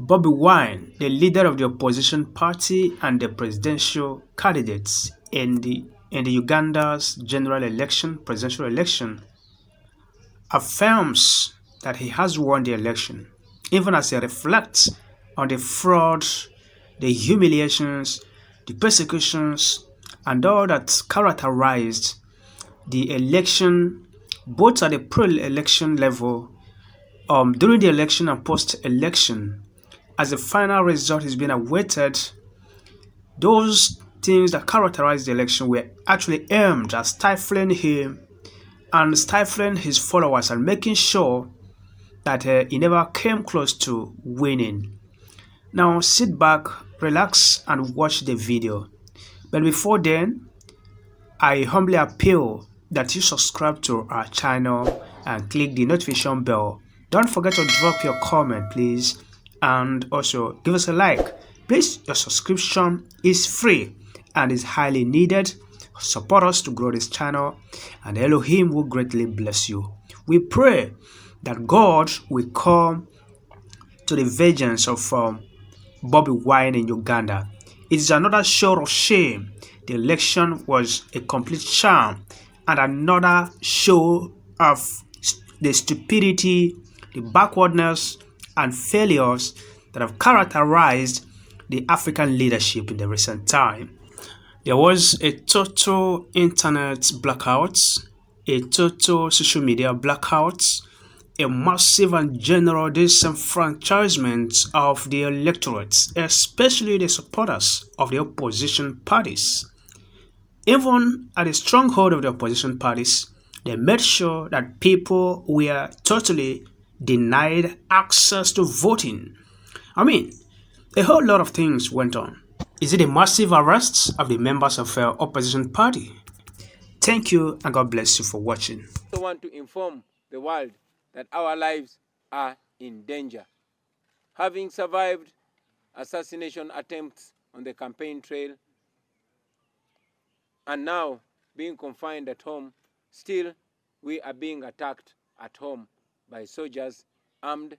Bobi Wine, the leader of the opposition party and the presidential candidates in the Uganda's presidential election, affirms that he has won the election, even as he reflects on the fraud, the humiliations, the persecutions, and all that characterized the election, both at the pre-election level, during the election and post-election. As the final result is being awaited, those things that characterized the election were actually aimed at stifling him and stifling his followers and making sure that he never came close to winning. Now sit back, relax, and watch the video. But before then, I humbly appeal that you subscribe to our channel and click the notification bell. Don't forget to drop your comment, please, and also give us a like. Please, your subscription is free and is highly needed. Support us to grow this channel, and Elohim will greatly bless you. We pray that God will come to the vengeance of Bobi Wine in Uganda. It is another show of shame. The election was a complete sham, and another show of the stupidity, the backwardness, and failures that have characterized the African leadership in the recent time. There was a total internet blackout, a total social media blackout, a massive and general disenfranchisement of the electorate, especially the supporters of the opposition parties. Even at the stronghold of the opposition parties, they made sure that people were totally denied access to voting. I mean, a whole lot of things went on. Is it a massive arrest of the members of the opposition party? Thank you, and God bless you for watching. I want to inform the world that our lives are in danger. Having survived assassination attempts on the campaign trail and now being confined at home, still we are being attacked at home by soldiers armed.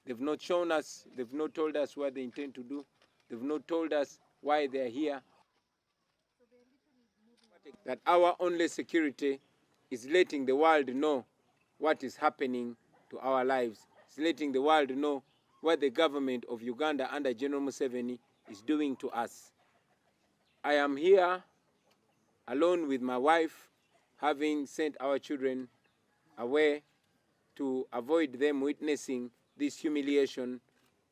They've not shown us, they've not told us what they intend to do. They've not told us why they're here. That our only security is letting the world know what is happening to our lives. It's letting the world know what the government of Uganda under General Museveni is doing to us. I am here alone with my wife, having sent our children away to avoid them witnessing this humiliation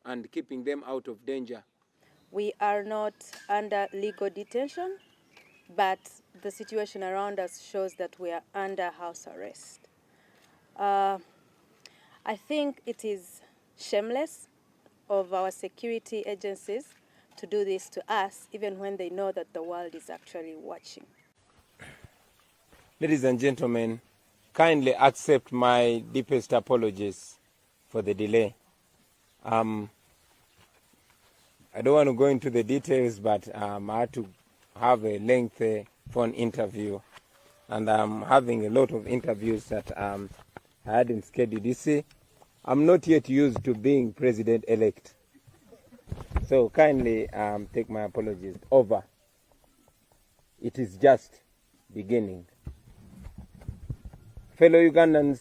and keeping them out of danger. We are not under legal detention, but the situation around us shows that we are under house arrest. I think it is shameless of our security agencies to do this to us, even when they know that the world is actually watching. Ladies and gentlemen, kindly accept my deepest apologies for the delay. I don't want to go into the details, but I had to have a lengthy phone interview, and I'm having a lot of interviews that I hadn't scheduled. You see, I'm not yet used to being president-elect, so kindly take my apologies over. It is just beginning. Fellow Ugandans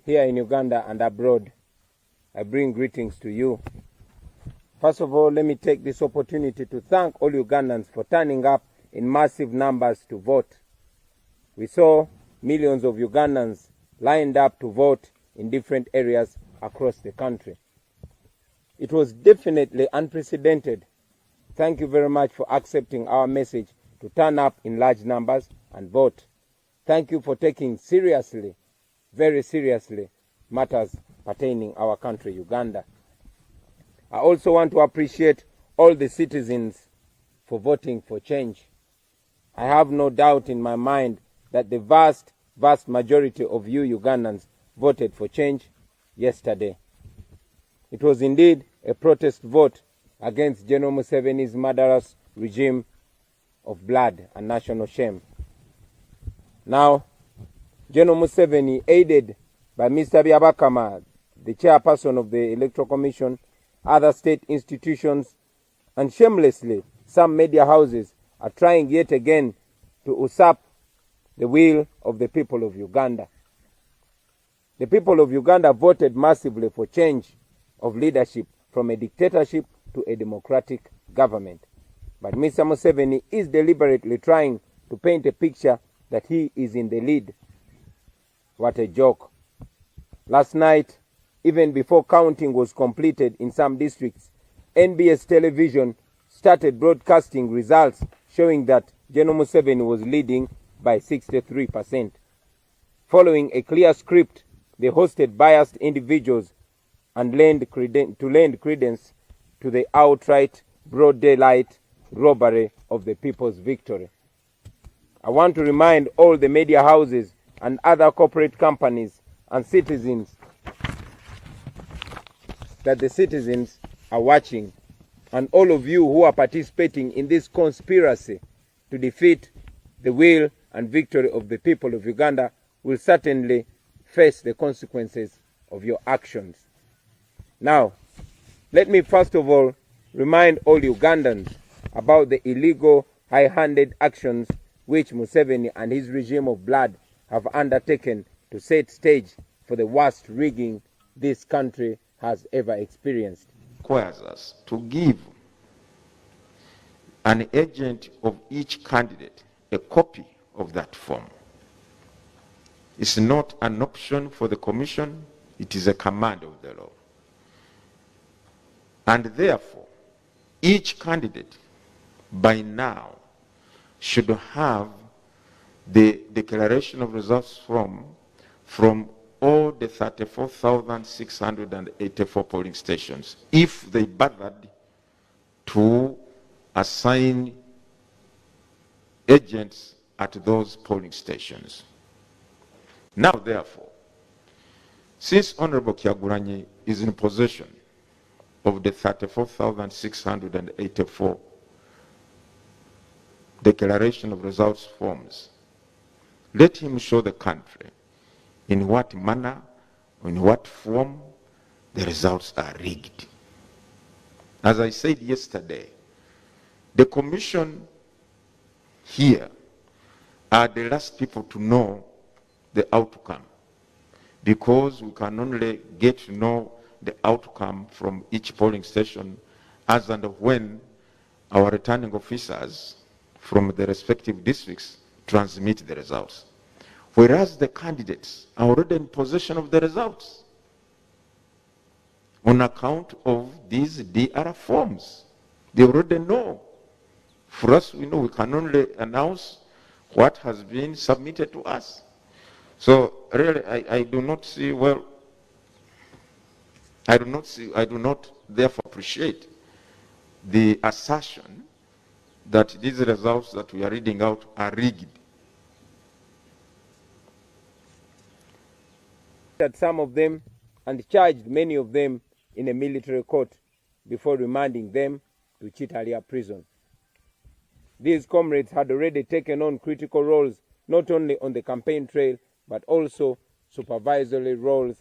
here in Uganda and abroad, I bring greetings to you. First of all, let me take this opportunity to thank all Ugandans for turning up in massive numbers to vote. We saw millions of Ugandans lined up to vote in different areas across the country. It was definitely unprecedented. Thank you very much for accepting our message to turn up in large numbers and vote. Thank you for taking seriously, very seriously, matters pertaining our country, Uganda. I also want to appreciate all the citizens for voting for change. I have no doubt in my mind that the vast majority of you Ugandans voted for change yesterday. It was indeed a protest vote against General Museveni's murderous regime of blood and national shame. Now, General Museveni, aided by Mr. Byabakama, the chairperson of the Electoral Commission, other state institutions, and shamelessly, some media houses are trying yet again to usurp the will of the people of Uganda. The people of Uganda voted massively for change of leadership from a dictatorship to a democratic government. But Mr. Museveni is deliberately trying to paint a picture that he is in the lead. What a joke. Last night, even before counting was completed in some districts, NBS television started broadcasting results showing that General Museveni was leading by 63%. Following a clear script, they hosted biased individuals and lend credence to the outright broad daylight robbery of the people's victory. I want to remind all the media houses and other corporate companies and citizens that the citizens are watching, and all of you who are participating in this conspiracy to defeat the will and victory of the people of Uganda will certainly face the consequences of your actions. Now, let me first of all remind all Ugandans about the illegal, high-handed actions which Museveni and his regime of blood have undertaken to set stage for the worst rigging this country has ever experienced. Requires us to give an agent of each candidate a copy of that form. It's not an option for the commission, it is a command of the law. And therefore, each candidate by now should have the declaration of results form from all the 34,684 polling stations, if they bothered to assign agents at those polling stations. Now, therefore, since Honorable Kyagulanyi is in possession of the 34,684 declaration of results forms, let him show the country in what manner, in what form the results are rigged. As I said yesterday, the commission here are the last people to know the outcome, because we can only get to know the outcome from each polling station as and when our returning officers from the respective districts transmit the results. Whereas the candidates are already in possession of the results on account of these DR forms. They already know. For us, we know we can only announce what has been submitted to us. So really, I do not see, well, I do not therefore appreciate the assertion that these results that we are reading out are rigged. At some of them and charged many of them in a military court before remanding them to Chitalia prison. These comrades had already taken on critical roles not only on the campaign trail but also supervisory roles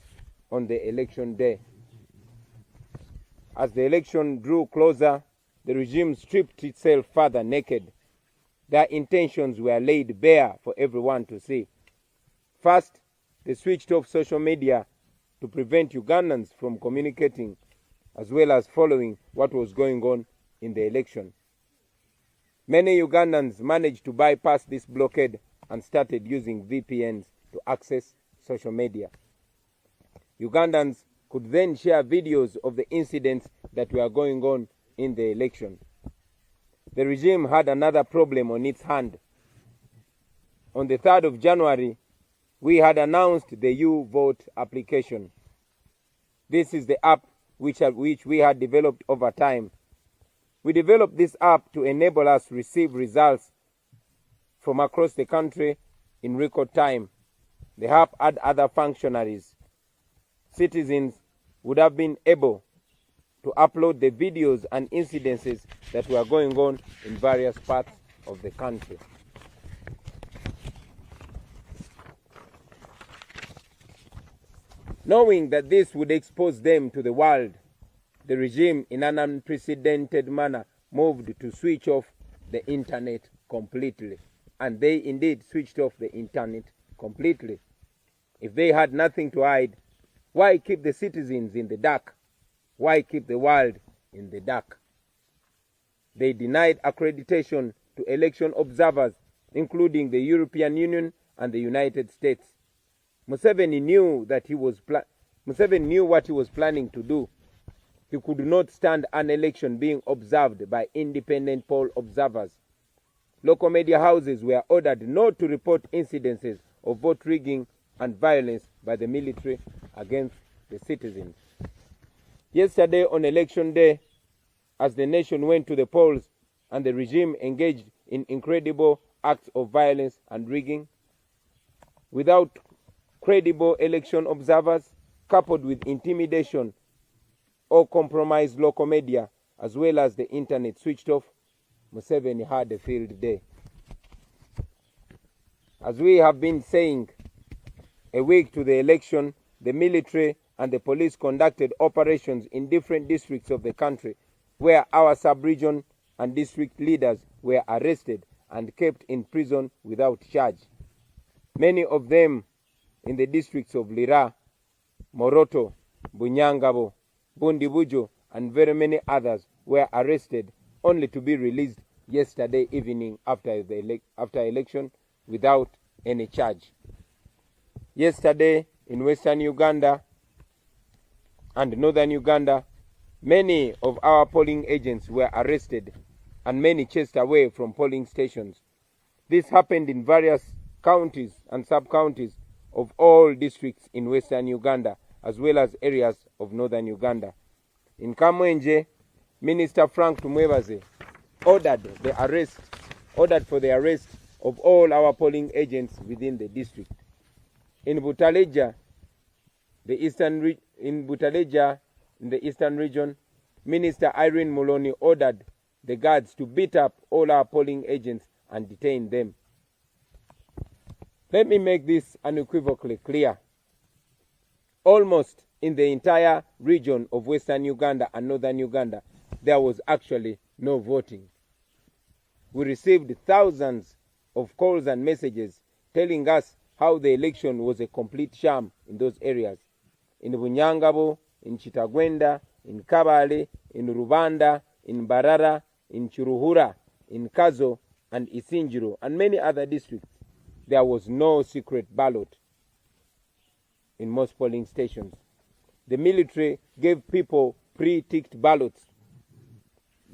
on the election day. As the election drew closer, the regime stripped itself further naked. Their intentions were laid bare for everyone to see. First, they switched off social media to prevent Ugandans from communicating as well as following what was going on in the election. Many Ugandans managed to bypass this blockade and started using VPNs to access social media. Ugandans could then share videos of the incidents that were going on in the election. The regime had another problem on its hand. On the 3rd of January, we had announced the U-Vote application. This is the app which we had developed over time. We developed this app to enable us to receive results from across the country in record time. The app had other functionaries. Citizens would have been able to upload the videos and incidences that were going on in various parts of the country. Knowing that this would expose them to the world, the regime, in an unprecedented manner, moved to switch off the internet completely. And they indeed switched off the internet completely. If they had nothing to hide, why keep the citizens in the dark? Why keep the world in the dark? They denied accreditation to election observers, including the European Union and the United States. Museveni knew what he was planning to do. He could not stand an election being observed by independent poll observers. Local media houses were ordered not to report incidences of vote rigging and violence by the military against the citizens. Yesterday, on election day, as the nation went to the polls and the regime engaged in incredible acts of violence and rigging, without credible election observers, coupled with intimidation or compromised local media, as well as the internet switched off, Museveni had a field day. As we have been saying, a week to the election, the military and the police conducted operations in different districts of the country, where our sub-region and district leaders were arrested and kept in prison without charge. Many of them in the districts of Lira, Moroto, Bunyangabo, Bundibujo, and very many others were arrested only to be released yesterday evening after election without any charge. Yesterday in Western Uganda and Northern Uganda, many of our polling agents were arrested and many chased away from polling stations. This happened in various counties and sub-counties of all districts in Western Uganda, as well as areas of Northern Uganda. In Kamwenje, Minister Frank Tumwebaze ordered for the arrest of all our polling agents within the district. In Butaleja, in the eastern region, Minister Irene Muloni ordered the guards to beat up all our polling agents and detain them. Let me make this unequivocally clear. Almost in the entire region of Western Uganda and Northern Uganda, there was actually no voting. We received thousands of calls and messages telling us how the election was a complete sham in those areas. In Bunyangabo, in Chitagwenda, in Kabale, in Rubanda, in Barara, in Chiruhura, in Kazo, and Isinjiro, and many other districts, there was no secret ballot in most polling stations. The military gave people pre-ticked ballots.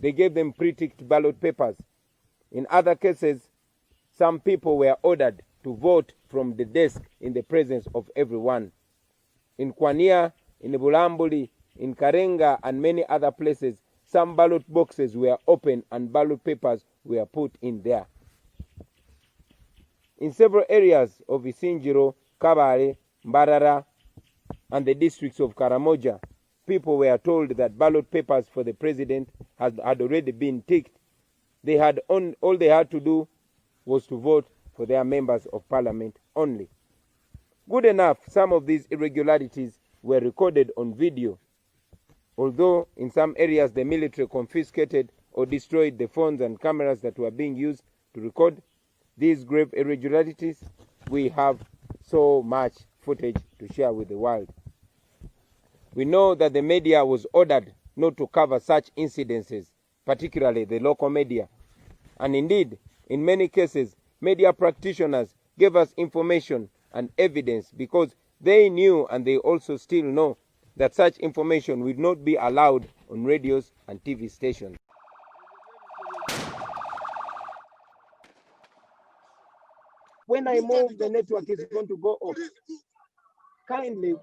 They gave them pre-ticked ballot papers. In other cases, some people were ordered to vote from the desk in the presence of everyone. In Kwania, in Bulambuli, in Karenga, and many other places, some ballot boxes were opened and ballot papers were put in there. In several areas of Isinjiro, Kabale, Mbarara, and the districts of Karamoja, people were told that ballot papers for the president had already been ticked. All they had to do was to vote for their members of parliament only. Good enough, some of these irregularities were recorded on video, although in some areas the military confiscated or destroyed the phones and cameras that were being used to record these grave irregularities. We have so much footage to share with the world. We know that the media was ordered not to cover such incidences, particularly the local media. And indeed, in many cases, media practitioners gave us information and evidence because they knew, and they also still know, that such information would not be allowed on radios and TV stations. When I move, the network is going to go off. Kindly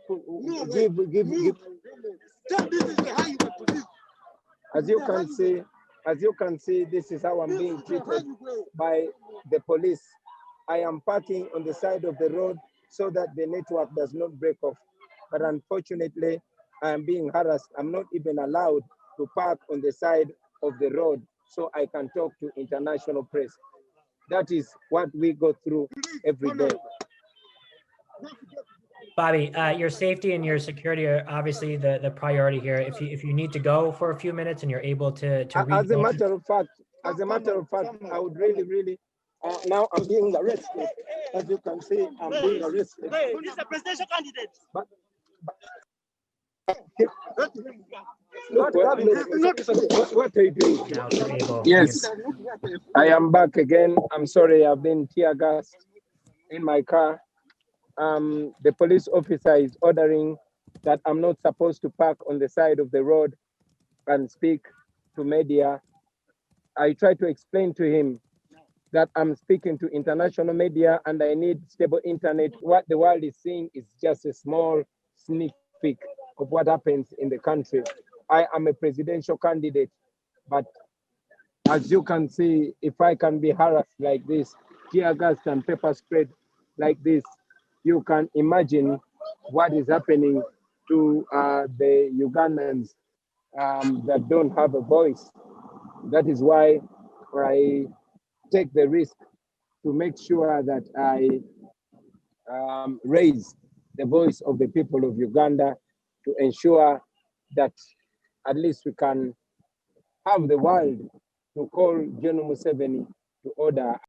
give. As you can see, this is how I'm being treated by the police. I am parking on the side of the road so that the network does not break off. But unfortunately, I am being harassed. I'm not even allowed to park on the side of the road so I can talk to international press. That is what we go through every day. Bobby, your safety and your security are obviously the priority here. If you need to go for a few minutes and you're able to As a matter of fact, I would really now I'm being arrested. As you can see, I'm being arrested. Who is the presidential candidate? But look, what are you doing? now if you're able. Yes, I am back again. I'm sorry, I've been tear gassed in my car. The police officer is ordering that I'm not supposed to park on the side of the road and speak to media. I try to explain to him that I'm speaking to international media and I need stable internet. What the world is seeing is just a small sneak peek of what happens in the country. I am a presidential candidate, but as you can see, if I can be harassed like this, tear gas and pepper sprayed like this, you can imagine what is happening to the Ugandans that don't have a voice. That is why I take the risk to make sure that I raise the voice of the people of Uganda to ensure that at least we can have the world to call General Museveni to order.